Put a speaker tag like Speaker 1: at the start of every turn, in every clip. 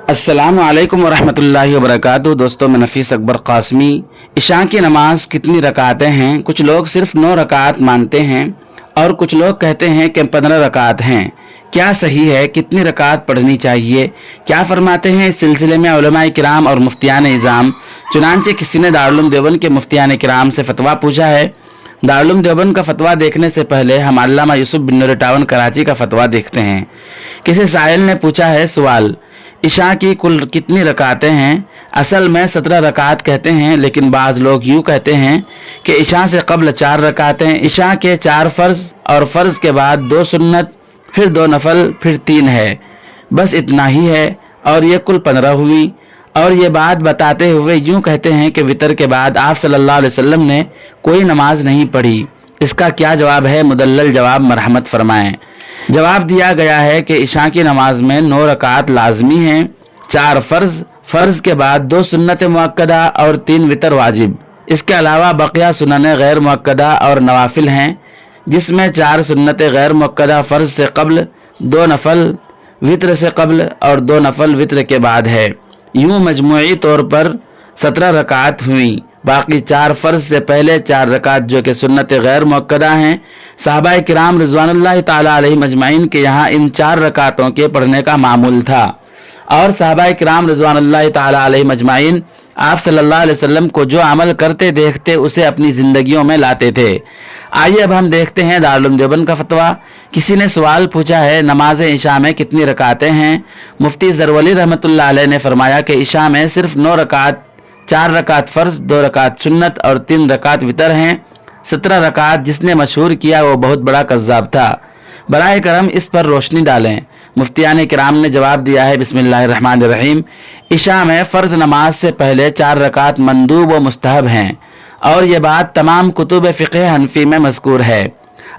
Speaker 1: अस्सलामु अलैकुम वरहमतुल्लाहि वबरकातुहू। दोस्तों, मैं नफीस अकबर कासमी। इशा की नमाज कितनी रकातें हैं? कुछ लोग सिर्फ 9 रकात मानते हैं और कुछ लोग कहते हैं कि 15 रकात हैं। क्या सही है? कितनी रकात पढ़नी चाहिए? क्या फरमाते हैं इस सिलसिले में उलमाए किराम और मुफ्तियान इज़ाम? चुनांचे किसी ने दारुल देवबंद के मुफ्तियान किराम से फतवा पूछा है। दारुल देवबंद का फतवा देखने से पहले हम अल्लामा यूसुफ बिन नूर टावन कराची का फतवा देखते हैं। किसी साइल ने पूछा है सवाल, इशा की कुल कितनी रकातें हैं? असल में 17 रकात कहते हैं, लेकिन बाज़ लोग यूँ कहते हैं कि इशा से कबल 4 रकातें, इशा के 4 फ़र्ज़ और फ़र्ज़ के बाद 2 सुन्नत, फिर 2 नफल, फिर 3 है। बस इतना ही है और ये कुल 15 हुई। और ये बात बताते हुए यूँ कहते हैं कि वितर के बाद आप सल्लल्लाहु अलैहि वसल्लम ने कोई नमाज नहीं पढ़ी। इसका क्या जवाब है? मुदल्लल जवाब मरहमत फरमाएं। जवाब दिया गया है कि इशा की नमाज में 9 रकात लाजमी हैं, 4 फ़र्ज़, फ़र्ज़ के बाद 2 सुन्नत मुअक्कदा और 3 वितर वाजिब। इसके अलावा बकिया सुनन गैर मुअक्कदा और नवाफिल हैं, जिसमें 4 सुन्नत गैर मुअक्कदा फ़र्ज़ से कबल, 2 नफल वितर से कबल और 2 नफल वितर के बाद है। यूँ मजमूई तौर पर 17 रकात हुई। बाकी 4 फ़र्ज़ से पहले 4 रकात जो कि सुन्नत गैर मुअक्कदा हैं। सहाबाए किराम रिज़वानुल्लाहि ताला अलैहिम अजमाइन के यहाँ इन 4 रकातों के पढ़ने का मामूल था और सहाबाए किराम रिज़वानुल्लाहि ताला अलैहिम अजमाइन आप सल्लल्लाहु अलैहि वसल्लम को जो अमल करते देखते उसे अपनी ज़िंदगियों में लाते थे। आइए अब हम देखते हैं दारुल देवबंद का फतवा। किसी ने सवाल पूछा है, नमाज इशा में कितनी रकातें हैं? मुफ्ती ज़रवली रहमतुल्लाह अलैह ने फरमाया कि इशा में सिर्फ 9 रकात, 4 रकात फ़र्ज़, 2 रकात सुन्नत और 3 रकात वितर हैं। 17 रकात जिसने मशहूर किया वो बहुत बड़ा कज़्ज़ाब था। बराए करम इस पर रोशनी डालें। मुफ्तियान किराम ने जवाब दिया है, बिस्मिल्लाहिर्रहमानिर्रहीम। इशा में फ़र्ज़ नमाज से पहले 4 रकात मंदूब व मुस्तहब हैं और ये बात तमाम कुतुब फ़िक़्ह हनफ़ी में मज़कूर है।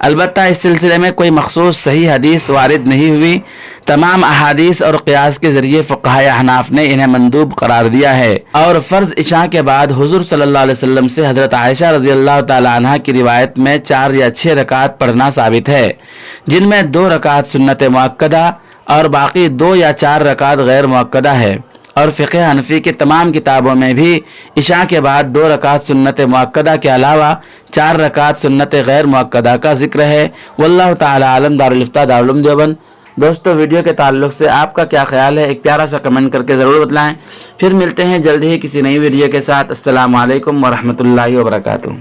Speaker 1: अलबत्ता इस सिलसिले में कोई मखसूस सही हदीस वारिद नहीं हुई। तमाम अहादीस और क़ियास के ज़रिए फ़ुक़हाए अहनाफ़ ने इन्हें मंदूब करार दिया है और फ़र्ज़ इशा के बाद हुज़ूर सल्लल्लाहु अलैहि वसल्लम से हज़रत आयशा रज़ियल्लाहु ताला अन्हा की रिवायत में 4 या 6 रकात पढ़ना साबित है, जिनमें 2 रकात सुन्नत मुअक्कदा और बाकी 2 या 4 रकात गैर मुअक्कदा है। और फ़िक़्ह हनफ़ी के तमाम किताबों में भी इशा के बाद 2 रकात सुन्नत मुअक्कदा के अलावा 4 रकात सुन्नत गैर मुअक्कदा का जिक्र है। वल्लाहु ताला आलम। दारुल इफ्ता दारुल देवबंद। दोस्तों, वीडियो के ताल्लुक़ से आपका क्या ख्याल है? एक प्यारा सा कमेंट करके ज़रूर बतलाएं। फिर मिलते हैं जल्द ही किसी नई वीडियो के साथ। अस्सलामु अलैकुम वरहमतुल्लाहि वबरकातुहू।